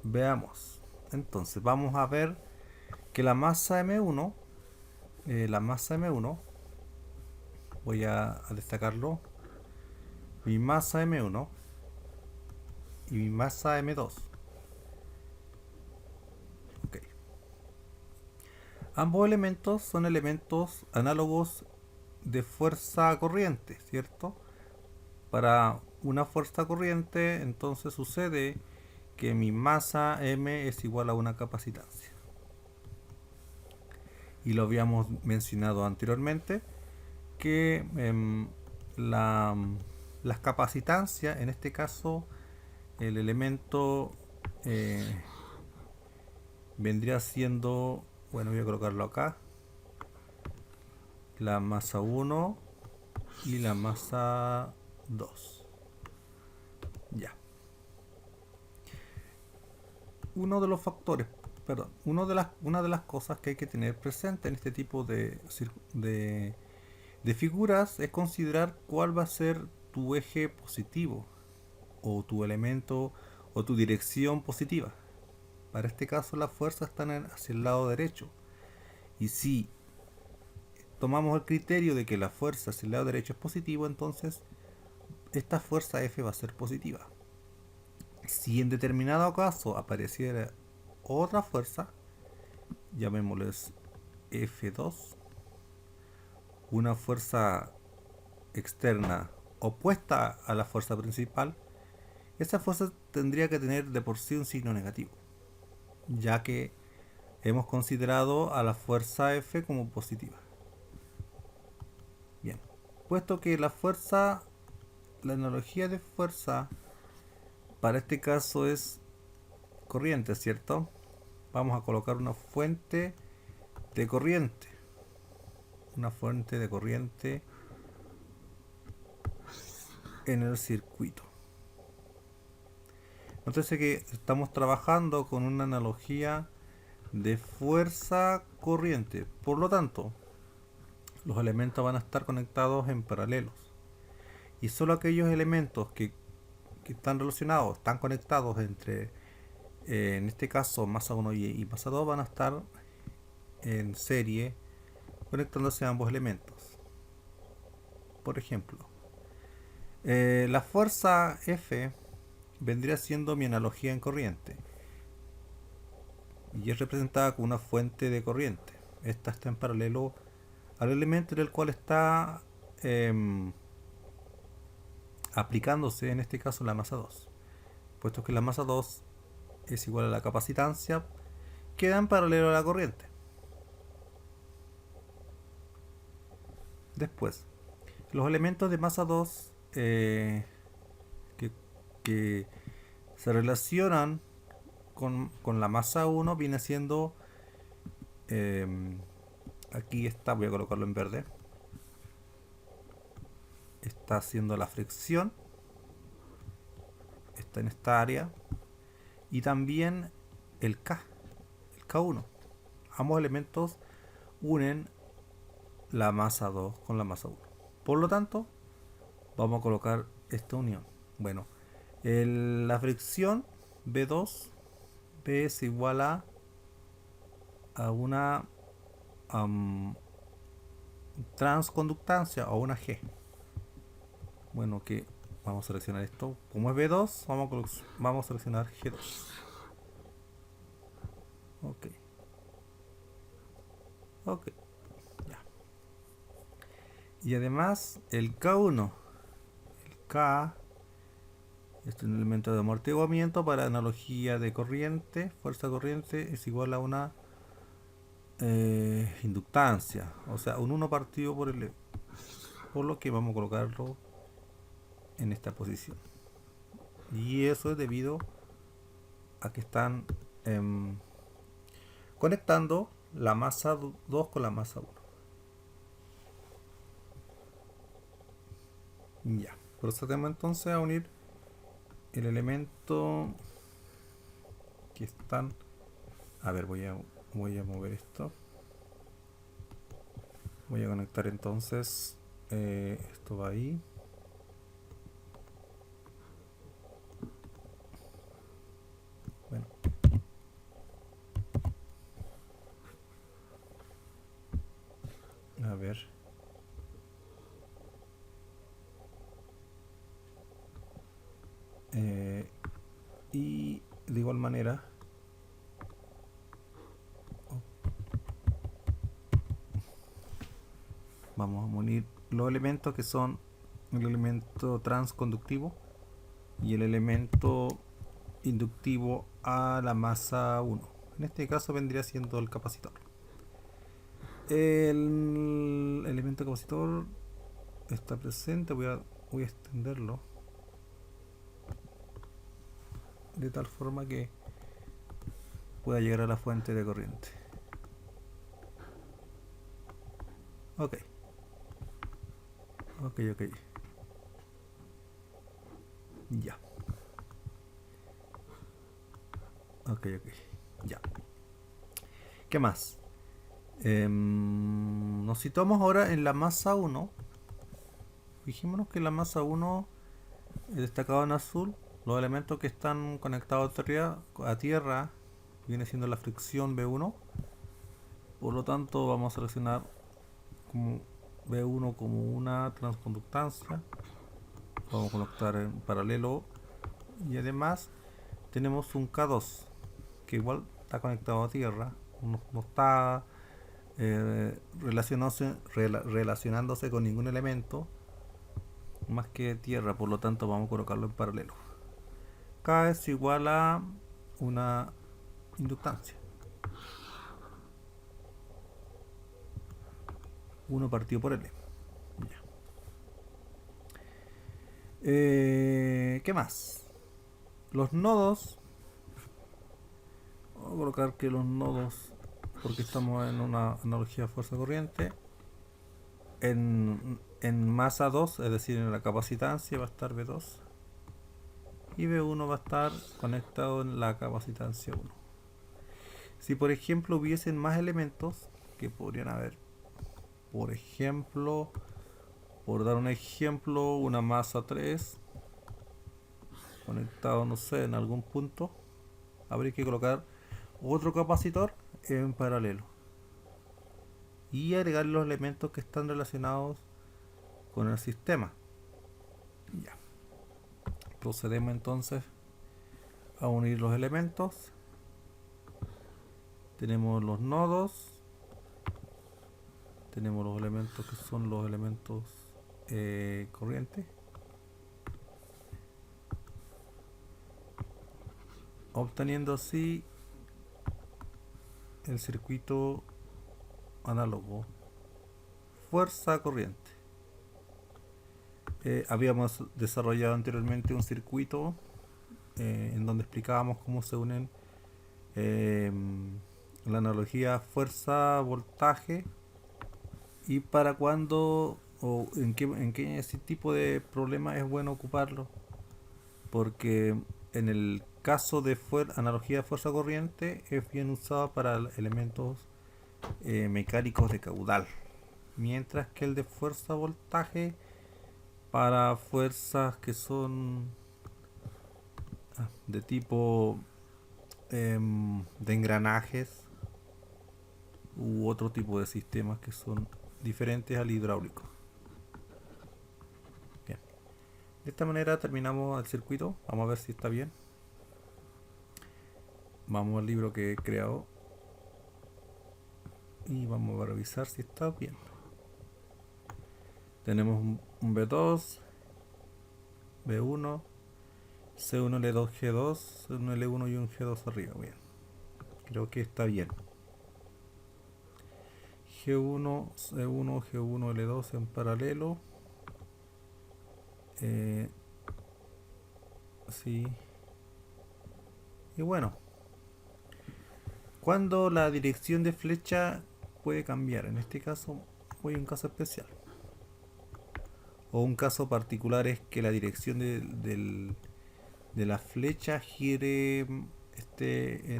Veamos. Entonces vamos a ver que la masa M1, voy a destacarlo, mi masa M1 y mi masa M2. Ok. Ambos elementos son elementos análogos de fuerza corriente, ¿cierto? Para una fuerza corriente, entonces sucede que mi masa M es igual a una capacitancia. Y lo habíamos mencionado anteriormente, que la, las capacitancias, en este caso, el elemento vendría siendo, bueno, voy a colocarlo acá, la masa 1 y la masa 2. Ya. Uno de los factores, perdón, una de las cosas que hay que tener presente en este tipo de figuras es considerar cuál va a ser tu eje positivo o tu elemento o tu dirección positiva. Para este caso las fuerzas están hacia el lado derecho. Y si tomamos el criterio de que la fuerza hacia el lado derecho es positivo, entonces esta fuerza F va a ser positiva. Si en determinado caso apareciera otra fuerza, llamémosles F2, una fuerza externa opuesta a la fuerza principal, esa fuerza tendría que tener de por sí un signo negativo, ya que hemos considerado a la fuerza F como positiva. Bien, puesto que la fuerza, la analogía de fuerza para este caso es corriente, ¿cierto? Vamos a colocar una fuente de corriente. Una fuente de corriente en el circuito. Entonces que estamos trabajando con una analogía de fuerza corriente. Por lo tanto, los elementos van a estar conectados en paralelos. Y solo aquellos elementos que están relacionados, están conectados entre, en este caso, masa 1 y masa 2, van a estar en serie conectándose a ambos elementos. Por ejemplo, la fuerza F vendría siendo mi analogía en corriente y es representada con una fuente de corriente. Esta está en paralelo al elemento en el cual está aplicándose, en este caso, la masa 2. Puesto que la masa 2 es igual a la capacitancia, queda en paralelo a la corriente. Después, los elementos de masa 2 que se relacionan con la masa 1 viene siendo, eh, aquí está, voy a colocarlo en verde, está haciendo la fricción, está en esta área, y también el K1. Ambos elementos unen la masa 2 con la masa 1. Por lo tanto, vamos a colocar esta unión. Bueno, la fricción B2, B es igual a una transconductancia o una G. Bueno, que vamos a seleccionar esto. Como es B2, vamos a seleccionar G2. Ok. Ok. Ya. Y además el K1. El K es un elemento de amortiguamiento para analogía de corriente. Fuerza corriente es igual a una inductancia. O sea, un 1 partido por el E. Por lo que vamos a colocarlo en esta posición. Y eso es debido a que están conectando la masa 2 con la masa 1. Ya, procedemos entonces a unir el elemento que están. A ver, voy a mover esto. Voy a conectar entonces, esto va ahí. Bueno, de igual manera, vamos a unir los elementos que son el elemento transconductivo y el elemento inductivo a la masa 1. En este caso vendría siendo el capacitor. El elemento capacitor está presente, voy a extenderlo de tal forma que pueda llegar a la fuente de corriente. Ok. Ya. Ok. Ya. ¿Qué más? Nos situamos ahora en la masa 1. Fijémonos que la masa 1 destacado en azul, los elementos que están conectados a tierra viene siendo la fricción B1. Por lo tanto vamos a seleccionar como B1 como una transconductancia. Vamos a conectar en paralelo y además tenemos un K2 que igual está conectado a tierra, no está relacionándose con ningún elemento más que tierra, por lo tanto vamos a colocarlo en paralelo. K es igual a una inductancia, 1 partido por L. ¿Qué más? Los nodos, voy a colocar que los nodos, porque estamos en una analogía fuerza-corriente, en masa 2, es decir, en la capacitancia va a estar B2 y B1 va a estar conectado en la capacitancia 1. Si por ejemplo hubiesen más elementos que podrían haber, por ejemplo, por dar un ejemplo, una masa 3 conectado, no sé, en algún punto, habría que colocar otro capacitor en paralelo y agregar los elementos que están relacionados con el sistema. Ya. Procedemos entonces a unir los elementos. Tenemos los nodos, tenemos los elementos que son los elementos corriente, obteniendo así el circuito análogo fuerza corriente. Habíamos desarrollado anteriormente un circuito en donde explicábamos cómo se unen la analogía fuerza-voltaje y para cuándo o en qué ese tipo de problema es bueno ocuparlo, porque en el caso de analogía fuerza-corriente es bien usado para elementos mecánicos de caudal, mientras que el de fuerza-voltaje para fuerzas que son de tipo de engranajes u otro tipo de sistemas que son diferentes al hidráulico. Bien. De esta manera terminamos el circuito. Vamos a ver si está bien. Vamos al libro que he creado y vamos a revisar si está bien. Tenemos un B2, B1, C1L2, G2, C1L1 y un G2 arriba. Bien. Creo que está bien. G1, C1, G1, L2 en paralelo. Sí. Y bueno, cuando la dirección de flecha puede cambiar, en este caso voy a un caso especial. O un caso particular es que la dirección de la flecha gire, esté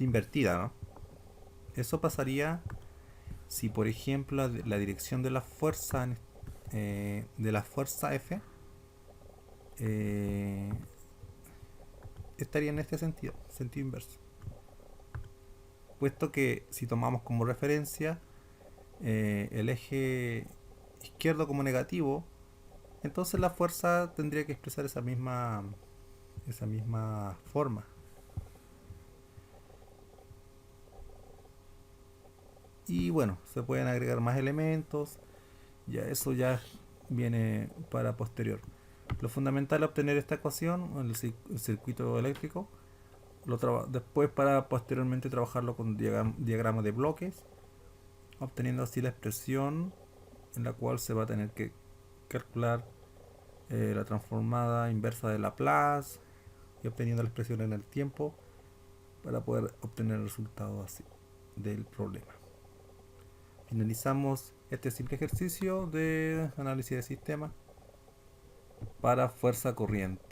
invertida, ¿no? Eso pasaría si por ejemplo la dirección de la fuerza F estaría en este sentido inverso, puesto que si tomamos como referencia el eje izquierdo como negativo, entonces la fuerza tendría que expresar esa misma esa misma forma. Y bueno, se pueden agregar más elementos, ya eso ya viene para posterior. Lo fundamental es obtener esta ecuación, el circuito eléctrico, después para posteriormente trabajarlo con diagrama de bloques, obteniendo así la expresión en la cual se va a tener que calcular la transformada inversa de Laplace y obteniendo la expresión en el tiempo para poder obtener el resultado así del problema. Finalizamos este simple ejercicio de análisis de sistema para fuerza corriente.